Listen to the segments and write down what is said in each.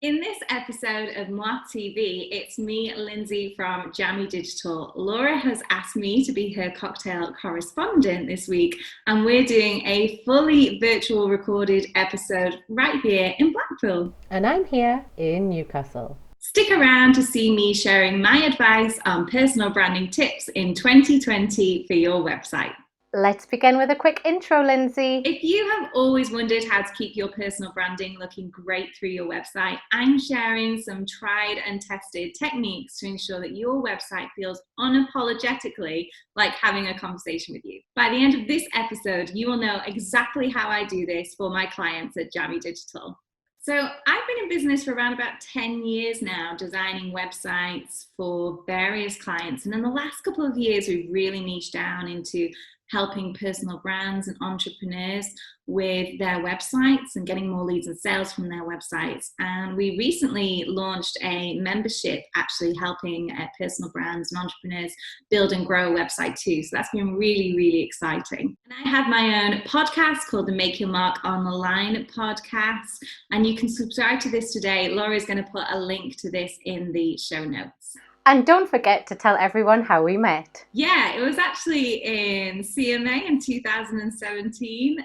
In this episode of Moi TV, it's me, Lyndsay from Jammy Digital. Laura has asked me to be her cocktail correspondent this week, and we're doing a fully virtual recorded episode right here in Blackpool. And I'm here in Newcastle. Stick around to see me sharing my advice on personal branding tips in 2020 for your website. Let's begin with a quick intro, Lyndsay. If you have always wondered how to keep your personal branding looking great through your website, I'm sharing some tried and tested techniques to ensure that your website feels unapologetically like having a conversation with you. By the end of this episode, you will know exactly how I do this for my clients at Jammy Digital. So I've been in business for around about 10 years now, designing websites for various clients. And in the last couple of years, we've really niched down into helping personal brands and entrepreneurs with their websites and getting more leads and sales from their websites. And we recently launched a membership actually helping personal brands and entrepreneurs build and grow a website too. So that's been really, really exciting. And I have my own podcast called the Make Your Mark on the Line podcast. And you can subscribe to this today. Laura is going to put a link to this in the show notes. And don't forget to tell everyone how we met. Yeah, it was actually in CMA in 2017,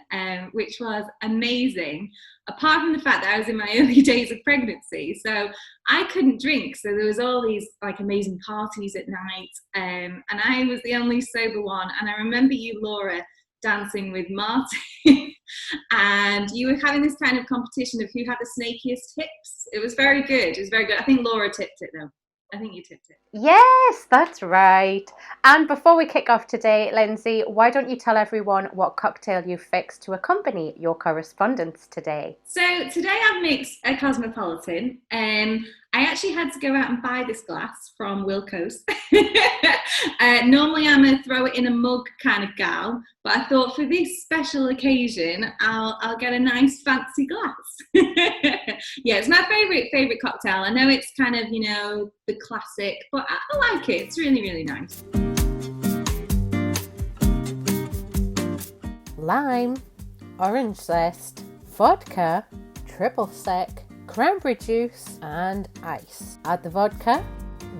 which was amazing. Apart from the fact that I was in my early days of pregnancy, so I couldn't drink. So there was all these like amazing parties at night, and I was the only sober one. And I remember you, Laura, dancing with Martin, and you were having this kind of competition of who had the snakiest tips. It was very good. It was very good. I think Laura tipped it though. I think you tipped it. Yes, that's right. And before we kick off today, Lyndsay, why don't you tell everyone what cocktail you fixed to accompany your correspondence today? So today I've mixed a Cosmopolitan. I actually had to go out and buy this glass from Wilco's. Normally I'm a throw it in a mug kind of gal, but I thought for this special occasion, I'll get a nice fancy glass. Yeah, it's my favorite cocktail. I know it's kind of, the classic, but I like it. It's really, really nice. Lime, orange zest, vodka, triple sec, cranberry juice and ice. Add the vodka,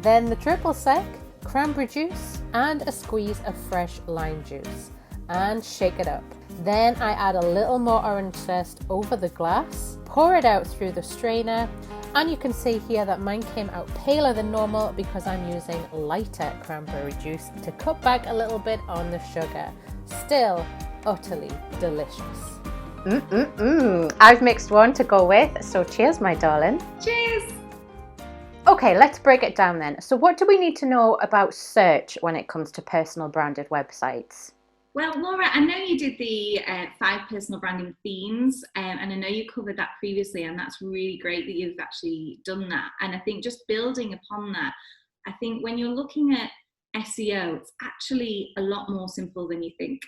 then the triple sec, cranberry juice and a squeeze of fresh lime juice and shake it up. Then I add a little more orange zest over the glass, pour it out through the strainer, and you can see here that mine came out paler than normal because I'm using lighter cranberry juice to cut back a little bit on the sugar. Still utterly delicious. I've mixed one to go with, so cheers, my darling. Cheers! Okay, let's break it down then. So what do we need to know about search when it comes to personal branded websites? Well, Laura, I know you did the 5 personal branding themes, and I know you covered that previously, and that's really great that you've actually done that. And I think just building upon that, I think when you're looking at SEO, it's actually a lot more simple than you think.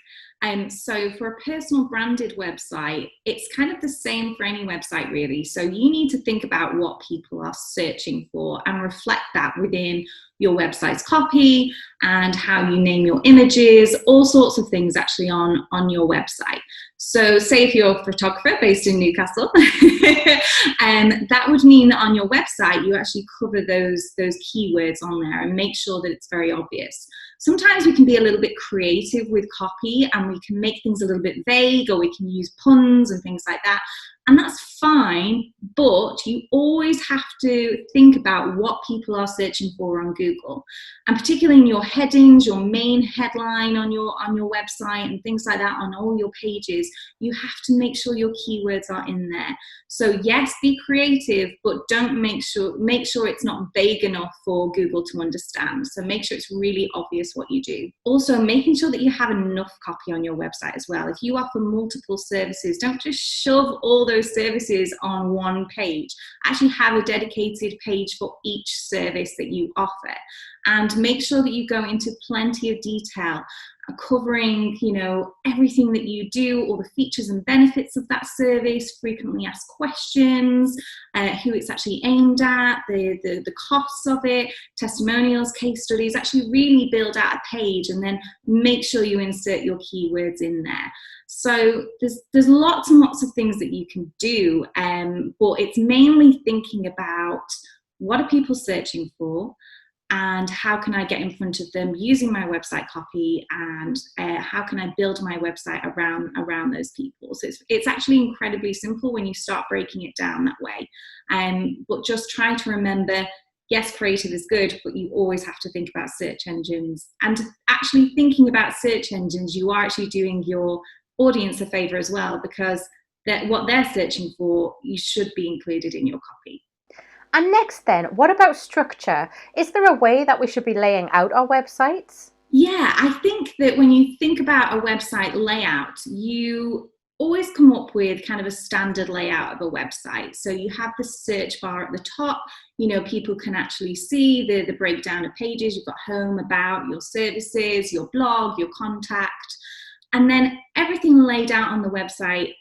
So for a personal branded website, it's kind of the same for any website really. So you need to think about what people are searching for and reflect that within your website's copy and how you name your images, all sorts of things actually on your website. So say if you're a photographer based in Newcastle, that would mean that on your website, you actually cover those keywords on there and make sure that it's very obvious. Sometimes we can be a little bit creative with copy and we can make things a little bit vague, or we can use puns and things like that. And that's fine, but you always have to think about what people are searching for on Google. And particularly in your headings, your main headline on your website and things like that, on all your pages, you have to make sure your keywords are in there. So yes, be creative, but don't make sure it's not vague enough for Google to understand. So make sure it's really obvious what you do. Also, making sure that you have enough copy on your website as well. If you offer multiple services, don't just shove all those services on one page. Actually have a dedicated page for each service that you offer, and make sure that you go into plenty of detail covering, everything that you do, all the features and benefits of that service, frequently asked questions, who it's actually aimed at, the costs of it, testimonials, case studies. Actually really build out a page and then make sure you insert your keywords in there. So there's lots and lots of things that you can do, but it's mainly thinking about what are people searching for, and how can I get in front of them using my website copy, and how can I build my website around those people. So it's actually incredibly simple when you start breaking it down that way. But just try to remember, yes, creative is good, but you always have to think about search engines. And actually thinking about search engines, you are actually doing your audience a favor as well, because what they're searching for, you should be included in your copy. And next then, what about structure? Is there a way that we should be laying out our websites? Yeah, I think that when you think about a website layout, you always come up with kind of a standard layout of a website. So you have the search bar at the top, people can actually see the breakdown of pages. You've got home, about, your services, your blog, your contact, and then everything laid out on the website.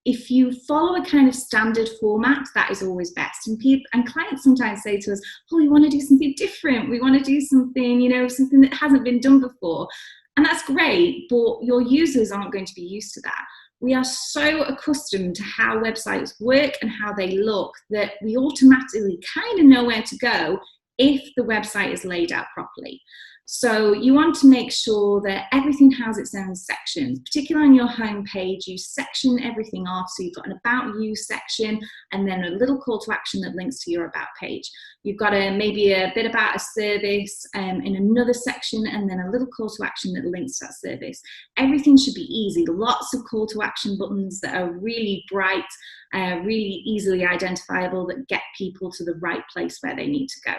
If you follow a kind of standard format, that is always best. And clients sometimes say to us, oh, we want to do something different. We want to do something, something that hasn't been done before. And that's great, but your users aren't going to be used to that. We are so accustomed to how websites work and how they look that we automatically kind of know where to go if the website is laid out properly. So you want to make sure that everything has its own sections, particularly on your home page. You section everything off. So you've got an About You section, and then a little call to action that links to your About page. You've got maybe a bit about a service in another section, and then a little call to action that links to that service. Everything should be easy. Lots of call to action buttons that are really bright, really easily identifiable, that get people to the right place where they need to go.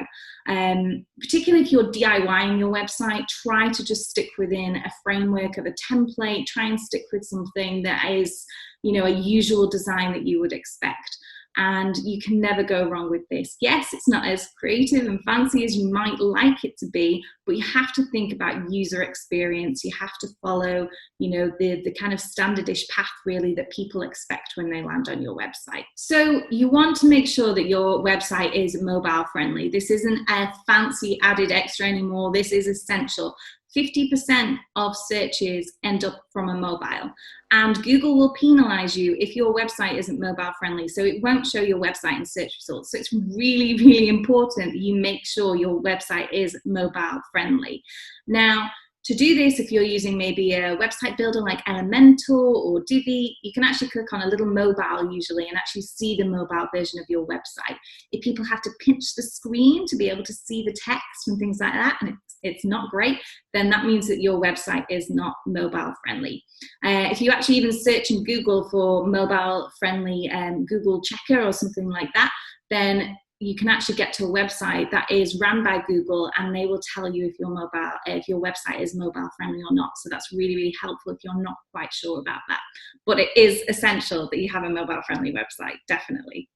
Particularly if you're DIYing your website, try to just stick within a framework of a template. Try and stick with something that is, a usual design that you would expect. And you can never go wrong with this. Yes, it's not as creative and fancy as you might like it to be, but you have to think about user experience. You have to follow, the kind of standardish path really that people expect when they land on your website. So you want to make sure that your website is mobile friendly. This isn't a fancy added extra anymore. This is essential. 50% of searches end up from a mobile, and Google will penalize you if your website isn't mobile friendly. So it won't show your website in search results. So it's really, really important that you make sure your website is mobile friendly. Now, to do this, if you're using maybe a website builder like Elementor or Divi, you can actually click on a little mobile usually and actually see the mobile version of your website. If people have to pinch the screen to be able to see the text and things like that, and it's not great, then that means that your website is not mobile friendly. If you actually even search in Google for mobile friendly Google checker or something like that, then you can actually get to a website that is ran by Google, and they will tell you if your website is mobile friendly or not. So that's really, really helpful if you're not quite sure about that. But it is essential that you have a mobile friendly website, definitely.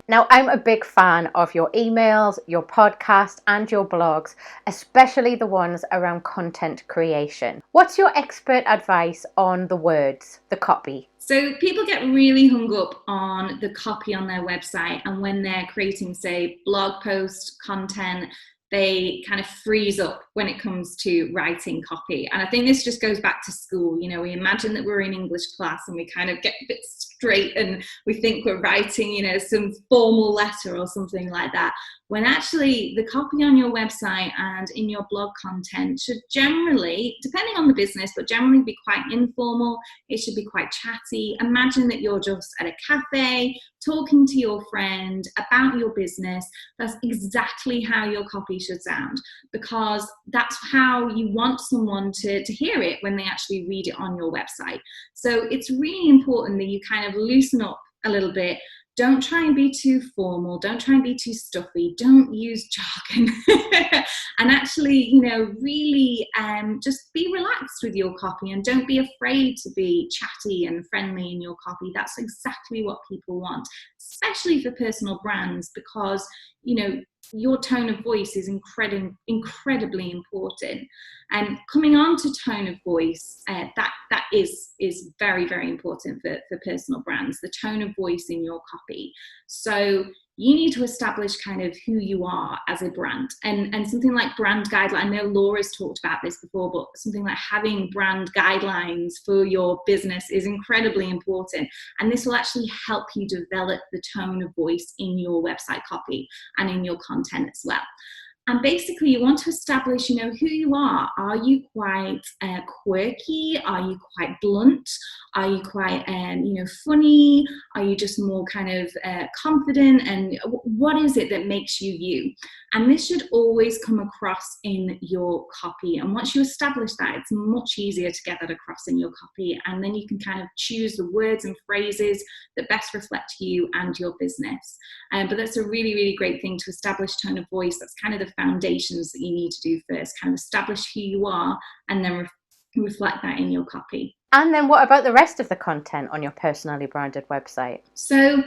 Now, I'm a big fan of your emails, your podcast, and your blogs, especially the ones around content creation. What's your expert advice on the words, the copy? So people get really hung up on the copy on their website, and when they're creating, say, blog post content, they kind of freeze up when it comes to writing copy. And I think this just goes back to school. We imagine that we're in English class and we kind of get a bit straight and we think we're writing, some formal letter or something like that. When actually the copy on your website and in your blog content should generally, depending on the business, but generally be quite informal. It should be quite chatty. Imagine that you're just at a cafe talking to your friend about your business. That's exactly how your copy should sound, because that's how you want someone to hear it when they actually read it on your website. So it's really important that you kind of loosen up a little bit. Don't try and be too formal. Don't try and be too stuffy. Don't use jargon. And actually, really just be relaxed with your copy, and don't be afraid to be chatty and friendly in your copy. That's exactly what people want. especially for personal brands, because, you know, your tone of voice is incredibly important. And coming on to tone of voice, that is very, very important for personal brands, the tone of voice in your copy. So you need to establish kind of who you are as a brand, and something like brand guideline. I know Laura's talked about this before, but something like having brand guidelines for your business is incredibly important. And this will actually help you develop the tone of voice in your website copy and in your content as well. And basically, you want to establish, you know, who you are. Are you quite quirky? Are you quite blunt? Are you quite, you know, funny? Are you just more kind of confident? And what is it that makes you you? And this should always come across in your copy. And once you establish that, it's much easier to get that across in your copy. And then you can kind of choose the words and phrases that best reflect you and your business. But that's a really, really great thing to establish tone of voice. That's kind of the foundations that you need to do first, kind of establish who you are and then reflect that in your copy. And then what about the rest of the content on your personally branded website? So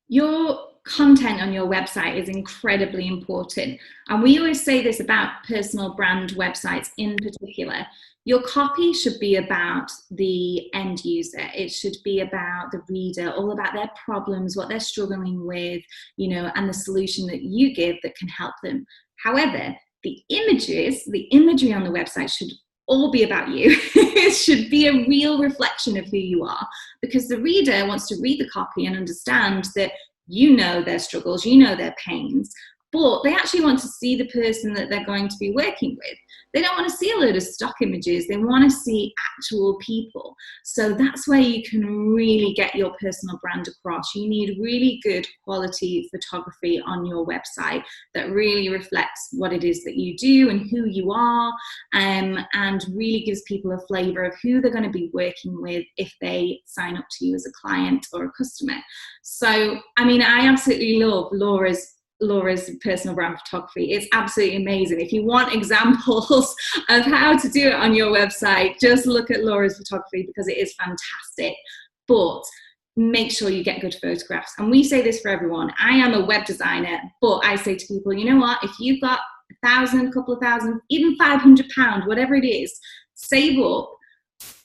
your content on your website is incredibly important. And we always say this about personal brand websites in particular. Your copy should be about the end user. It should be about the reader, all about their problems, what they're struggling with, you know, and the solution that you give that can help them. However, the imagery on the website should all be about you. It should be a real reflection of who you are, because the reader wants to read the copy and understand that you know their struggles, you know their pains, but they actually want to see the person that they're going to be working with. They don't want to see a load of stock images. They want to see actual people. So that's where you can really get your personal brand across. You need really good quality photography on your website that really reflects what it is that you do and who you are, and really gives people a flavor of who they're going to be working with if they sign up to you as a client or a customer. So, I mean, I absolutely love Laura's personal brand photography. It's absolutely amazing. If you want examples of how to do it on your website, just look at Laura's photography, because it is fantastic. But make sure you get good photographs. And we say this for everyone. I am a web designer, but I say to people, you know what, if you've got $1,000, a couple of thousand, even £500, whatever it is, save up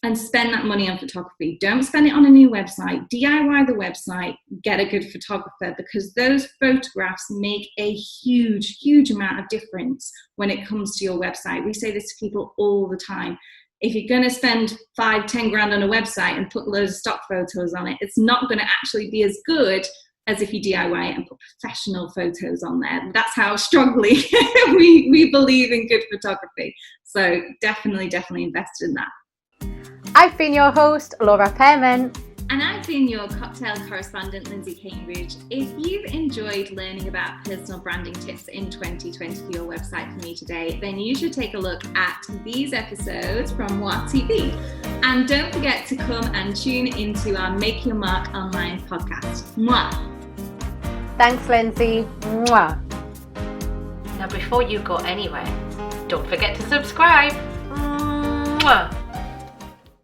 and spend that money on photography. Don't spend it on a new website. DIY the website, get a good photographer, because those photographs make a huge, huge amount of difference when it comes to your website. We say this to people all the time. If you're going to spend 5-10 grand on a website and put loads of stock photos on it, it's not going to actually be as good as if you DIY it and put professional photos on there. That's how strongly we believe in good photography. So definitely invest in that. I've been your host, Laura Pearman. And I've been your cocktail correspondent, Lyndsay Cambridge. If you've enjoyed learning about personal branding tips in 2020 for your website from me today, then you should take a look at these episodes from Moi TV. And don't forget to come and tune into our Make Your Mark Online podcast. Moi. Thanks, Lyndsay. Mwah. Now, before you go anywhere, don't forget to subscribe.